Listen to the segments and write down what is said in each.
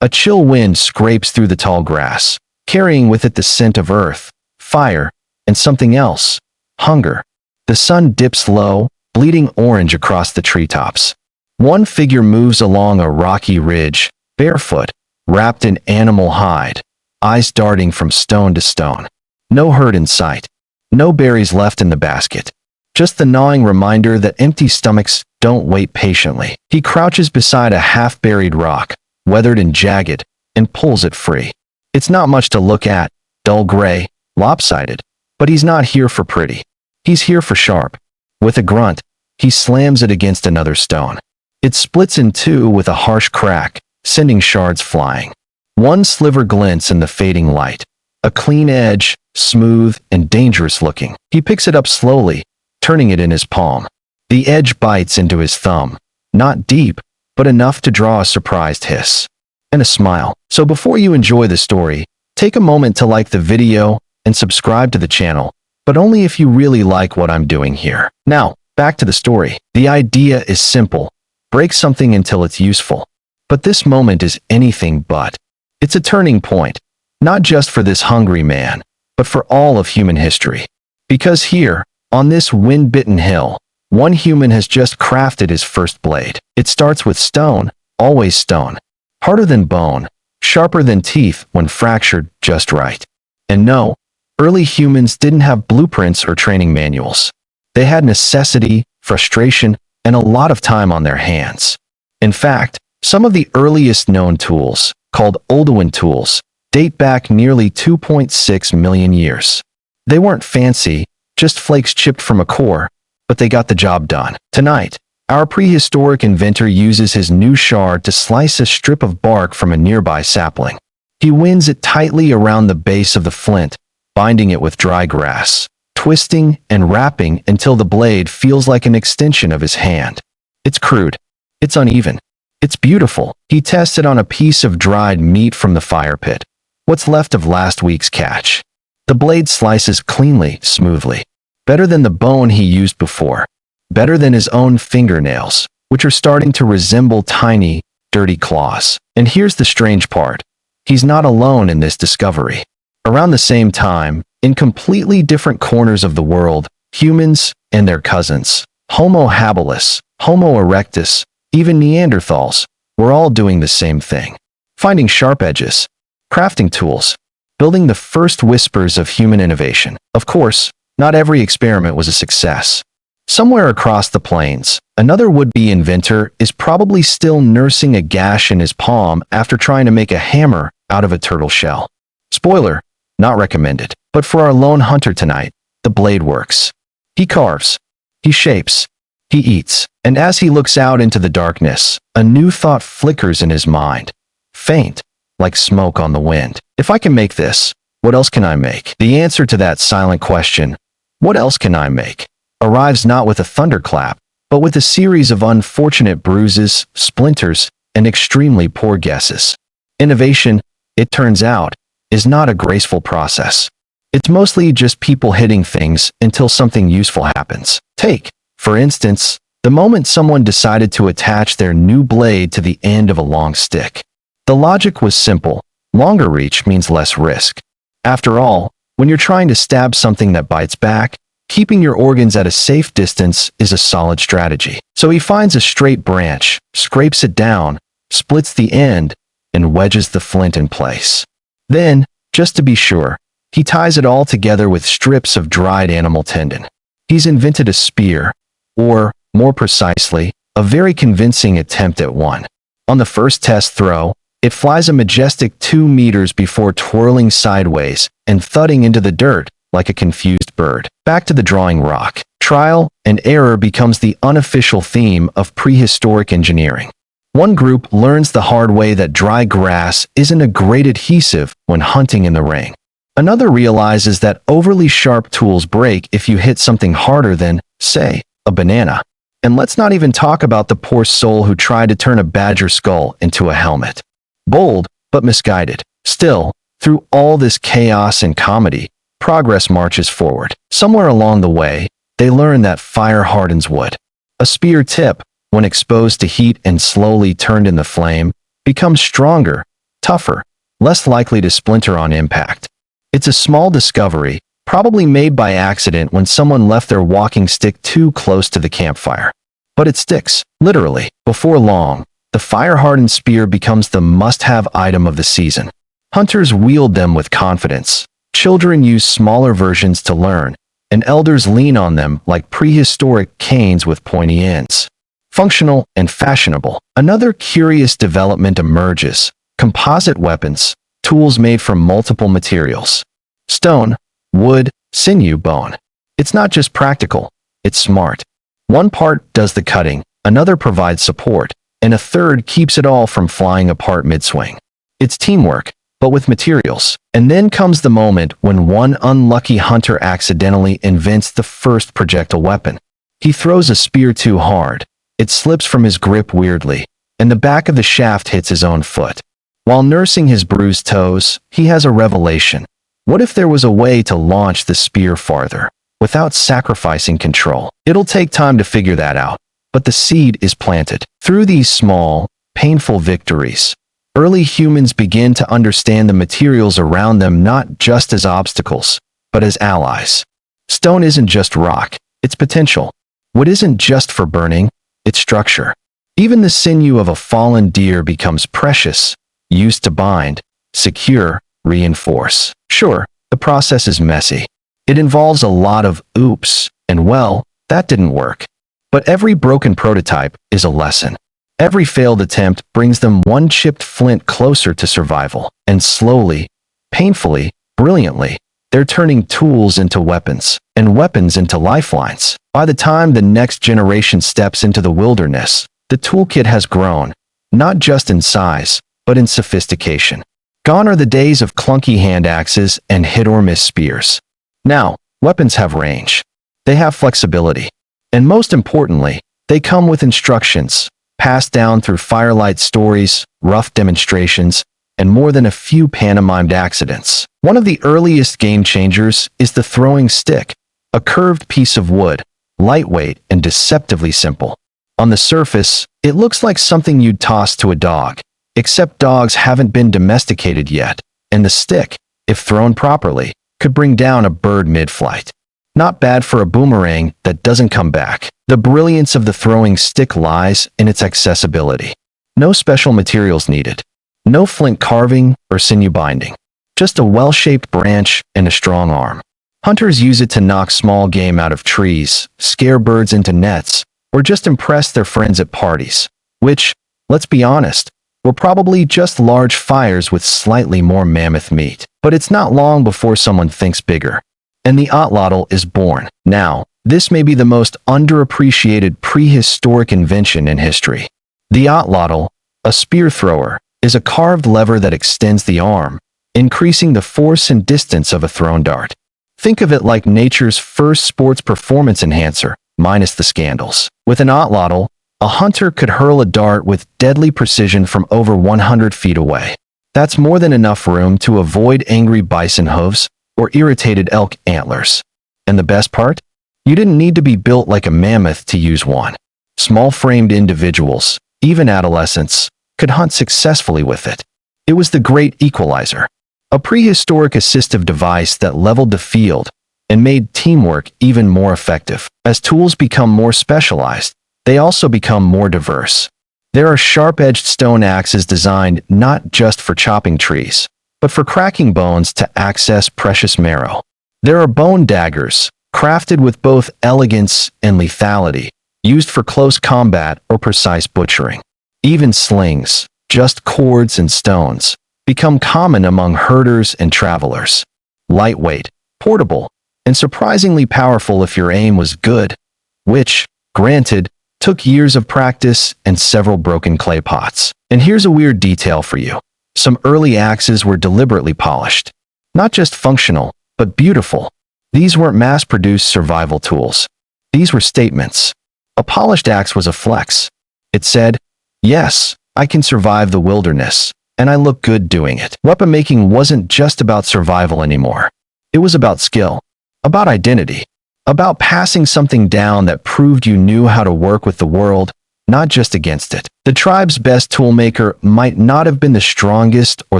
A chill wind scrapes through the tall grass, carrying with it the scent of earth, fire, and something else, hunger. The sun dips low, bleeding orange across the treetops. One figure moves along a rocky ridge, barefoot, wrapped in animal hide, eyes darting from stone to stone. No herd in sight. No berries left in the basket. Just the gnawing reminder that empty stomachs don't wait patiently. He crouches beside a half-buried rock, weathered and jagged, and pulls it free. It's not much to look at, dull gray, lopsided, but he's not here for pretty. He's here for sharp. With a grunt, he slams it against another stone. It splits in two with a harsh crack, sending shards flying. One sliver glints in the fading light. A clean edge, smooth and dangerous looking. He picks it up slowly, turning it in his palm. The edge bites into his thumb, not deep, but enough to draw a surprised hiss. And a smile. So before you enjoy the story, take a moment to like the video and subscribe to the channel, but only if you really like what I'm doing here. Now, back to the story. The idea is simple. Break something until it's useful. But this moment is anything but. It's a turning point. Not just for this hungry man, but for all of human history. Because here, on this wind-bitten hill, one human has just crafted his first blade. It starts with stone, always stone. Harder than bone, sharper than teeth when fractured just right. And no, early humans didn't have blueprints or training manuals. They had necessity, frustration, and a lot of time on their hands. In fact, some of the earliest known tools, called Oldowan tools, date back nearly 2.6 million years. They weren't fancy, just flakes chipped from a core, but they got the job done. Tonight, our prehistoric inventor uses his new shard to slice a strip of bark from a nearby sapling. He winds it tightly around the base of the flint, binding it with dry grass, twisting and wrapping until the blade feels like an extension of his hand. It's crude. It's uneven. It's beautiful. He tests it on a piece of dried meat from the fire pit. What's left of last week's catch. The blade slices cleanly, smoothly. Better than the bone he used before. Better than his own fingernails, which are starting to resemble tiny, dirty claws. And here's the strange part. He's not alone in this discovery. Around the same time, in completely different corners of the world, humans and their cousins, Homo habilis, Homo erectus, even Neanderthals, were all doing the same thing. Finding sharp edges, crafting tools, building the first whispers of human innovation. Of course, not every experiment was a success. Somewhere across the plains, another would-be inventor is probably still nursing a gash in his palm after trying to make a hammer out of a turtle shell. Spoiler, not recommended. But for our lone hunter tonight, the blade works. He carves. He shapes. He eats. And as he looks out into the darkness, a new thought flickers in his mind. Faint, like smoke on the wind. If I can make this, what else can I make? The answer to that silent question, what else can I make, arrives not with a thunderclap, but with a series of unfortunate bruises, splinters, and extremely poor guesses. Innovation, it turns out, is not a graceful process. It's mostly just people hitting things until something useful happens. Take, for instance, the moment someone decided to attach their new blade to the end of a long stick. The logic was simple. Longer reach means less risk. After all, when you're trying to stab something that bites back, keeping your organs at a safe distance is a solid strategy. So he finds a straight branch, scrapes it down, splits the end, and wedges the flint in place. Then, just to be sure, he ties it all together with strips of dried animal tendon. He's invented a spear, or, more precisely, a very convincing attempt at one. On the first test throw, it flies a majestic 2 meters before twirling sideways and thudding into the dirt like a confused bird. Back to the drawing rock. Trial and error becomes the unofficial theme of prehistoric engineering. One group learns the hard way that dry grass isn't a great adhesive when hunting in the rain. Another realizes that overly sharp tools break if you hit something harder than, say, a banana. And let's not even talk about the poor soul who tried to turn a badger skull into a helmet. Bold, but misguided. Still, through all this chaos and comedy, progress marches forward. Somewhere along the way, they learn that fire hardens wood. A spear tip, when exposed to heat and slowly turned in the flame, becomes stronger, tougher, less likely to splinter on impact. It's a small discovery, probably made by accident when someone left their walking stick too close to the campfire. But it sticks, literally. Before long, the fire-hardened spear becomes the must-have item of the season. Hunters wield them with confidence. Children use smaller versions to learn, and elders lean on them like prehistoric canes with pointy ends. Functional and fashionable. Another curious development emerges: composite weapons, tools made from multiple materials. Stone, wood, sinew, bone. It's not just practical, it's smart. One part does the cutting, another provides support, and a third keeps it all from flying apart mid-swing. It's teamwork, but with materials. And then comes the moment when one unlucky hunter accidentally invents the first projectile weapon. He throws a spear too hard. It slips from his grip weirdly, and the back of the shaft hits his own foot. While nursing his bruised toes, he has a revelation. What if there was a way to launch the spear farther, without sacrificing control? It'll take time to figure that out, but the seed is planted. Through these small, painful victories, early humans begin to understand the materials around them not just as obstacles, but as allies. Stone isn't just rock, it's potential. Wood isn't just for burning, it's structure. Even the sinew of a fallen deer becomes precious, used to bind, secure, reinforce. Sure, the process is messy. It involves a lot of oops, and well, that didn't work. But every broken prototype is a lesson. Every failed attempt brings them one chipped flint closer to survival. And slowly, painfully, brilliantly, they're turning tools into weapons, and weapons into lifelines. By the time the next generation steps into the wilderness, the toolkit has grown, not just in size, but in sophistication. Gone are the days of clunky hand axes and hit-or-miss spears. Now, weapons have range. They have flexibility. And most importantly, they come with instructions, passed down through firelight stories, rough demonstrations, and more than a few pantomimed accidents. One of the earliest game changers is the throwing stick, a curved piece of wood, lightweight and deceptively simple. On the surface, it looks like something you'd toss to a dog, except dogs haven't been domesticated yet, and the stick, if thrown properly, could bring down a bird mid-flight. Not bad for a boomerang that doesn't come back. The brilliance of the throwing stick lies in its accessibility. No special materials needed. No flint carving or sinew binding. Just a well-shaped branch and a strong arm. Hunters use it to knock small game out of trees, scare birds into nets, or just impress their friends at parties, which, let's be honest, were probably just large fires with slightly more mammoth meat. But it's not long before someone thinks bigger. And the otlotl is born. Now, this may be the most underappreciated prehistoric invention in history. The otlotl, a spear thrower, is a carved lever that extends the arm, increasing the force and distance of a thrown dart. Think of it like nature's first sports performance enhancer, minus the scandals. With an otlotl, a hunter could hurl a dart with deadly precision from over 100 feet away. That's more than enough room to avoid angry bison hooves or irritated elk antlers. And the best part? You didn't need to be built like a mammoth to use one. Small-framed individuals, even adolescents, could hunt successfully with it. It was the great equalizer, a prehistoric assistive device that leveled the field and made teamwork even more effective. As tools become more specialized, they also become more diverse. There are sharp-edged stone axes designed not just for chopping trees, but for cracking bones to access precious marrow. There are bone daggers, crafted with both elegance and lethality, used for close combat or precise butchering. Even slings, just cords and stones, become common among herders and travelers. Lightweight, portable, and surprisingly powerful if your aim was good, which, granted, took years of practice and several broken clay pots. And here's a weird detail for you. Some early axes were deliberately polished. Not just functional, but beautiful. These weren't mass-produced survival tools. These were statements. A polished axe was a flex. It said, yes, I can survive the wilderness, and I look good doing it. Weapon making wasn't just about survival anymore. It was about skill, about identity, about passing something down that proved you knew how to work with the world, not just against it. The tribe's best toolmaker might not have been the strongest or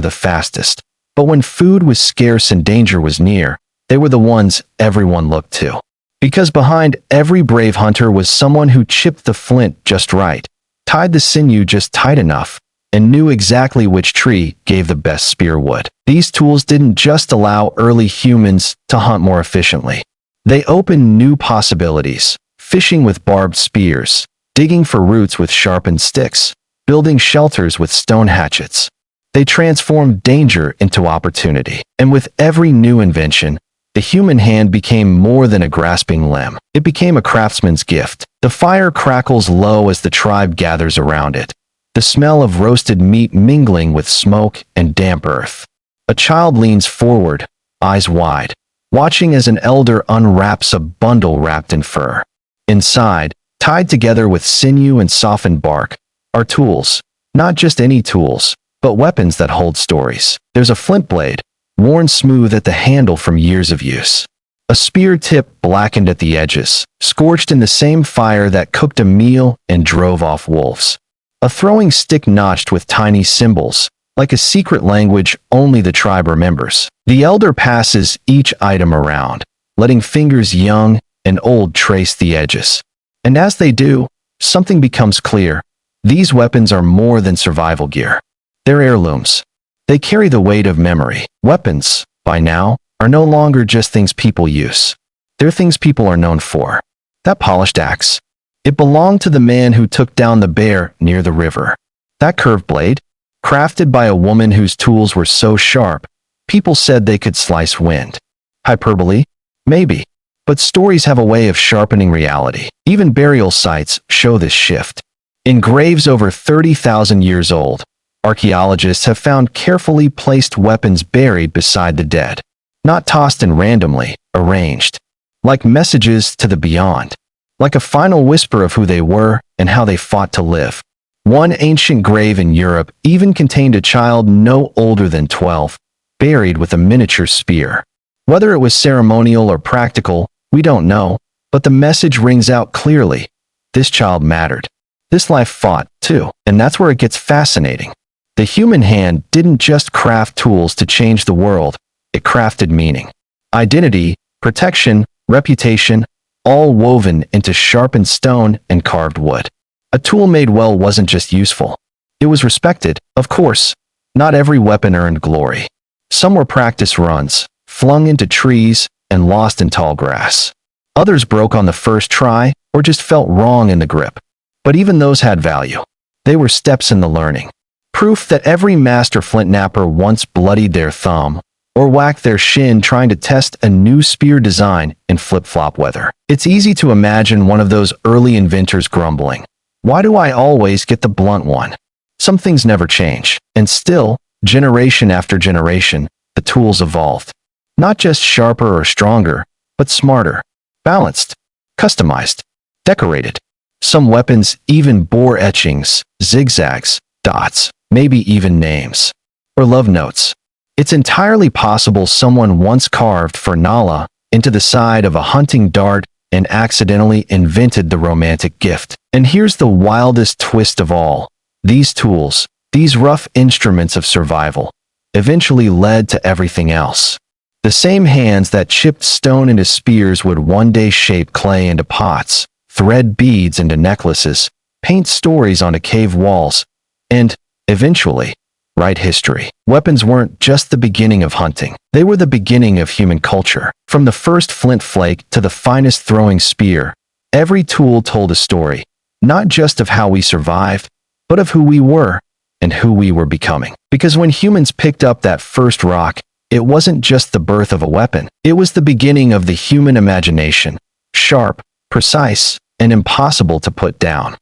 the fastest, but when food was scarce and danger was near, they were the ones everyone looked to. Because behind every brave hunter was someone who chipped the flint just right, tied the sinew just tight enough, and knew exactly which tree gave the best spear wood. These tools didn't just allow early humans to hunt more efficiently. They opened new possibilities, fishing with barbed spears, digging for roots with sharpened sticks, building shelters with stone hatchets. They transformed danger into opportunity. And with every new invention, the human hand became more than a grasping limb. It became a craftsman's gift. The fire crackles low as the tribe gathers around it, the smell of roasted meat mingling with smoke and damp earth. A child leans forward, eyes wide, watching as an elder unwraps a bundle wrapped in fur. Inside, tied together with sinew and softened bark, are tools. Not just any tools, but weapons that hold stories. There's a flint blade, worn smooth at the handle from years of use. A spear tip blackened at the edges, scorched in the same fire that cooked a meal and drove off wolves. A throwing stick notched with tiny symbols, like a secret language only the tribe remembers. The elder passes each item around, letting fingers young and old trace the edges. And as they do, something becomes clear. These weapons are more than survival gear. They're heirlooms. They carry the weight of memory. Weapons, by now, are no longer just things people use. They're things people are known for. That polished axe. It belonged to the man who took down the bear near the river. That curved blade, crafted by a woman whose tools were so sharp, people said they could slice wind. Hyperbole? Maybe. But stories have a way of sharpening reality. Even burial sites show this shift. In graves over 30,000 years old, archaeologists have found carefully placed weapons buried beside the dead, not tossed and randomly arranged, like messages to the beyond, like a final whisper of who they were and how they fought to live. One ancient grave in Europe even contained a child no older than 12, buried with a miniature spear. Whether it was ceremonial or practical, we don't know, but the message rings out clearly. This child mattered. This life fought, too, and that's where it gets fascinating. The human hand didn't just craft tools to change the world, it crafted meaning. Identity, protection, reputation, all woven into sharpened stone and carved wood. A tool made well wasn't just useful. It was respected, of course. Not every weapon earned glory. Some were practice runs, flung into trees and lost in tall grass. Others broke on the first try or just felt wrong in the grip. But even those had value. They were steps in the learning. Proof that every master flint knapper once bloodied their thumb or whacked their shin trying to test a new spear design in flip-flop weather. It's easy to imagine one of those early inventors grumbling, "Why do I always get the blunt one?" Some things never change. And still, generation after generation, the tools evolved. Not just sharper or stronger, but smarter, balanced, customized, decorated. Some weapons even bore etchings, zigzags, dots, maybe even names, or love notes. It's entirely possible someone once carved for Nala into the side of a hunting dart and accidentally invented the romantic gift. And here's the wildest twist of all. These tools, these rough instruments of survival, eventually led to everything else. The same hands that chipped stone into spears would one day shape clay into pots, thread beads into necklaces, paint stories onto cave walls, and, eventually, write history. Weapons weren't just the beginning of hunting. They were the beginning of human culture. From the first flint flake to the finest throwing spear, every tool told a story, not just of how we survived, but of who we were and who we were becoming. Because when humans picked up that first rock, it wasn't just the birth of a weapon. It was the beginning of the human imagination, sharp, precise, and impossible to put down.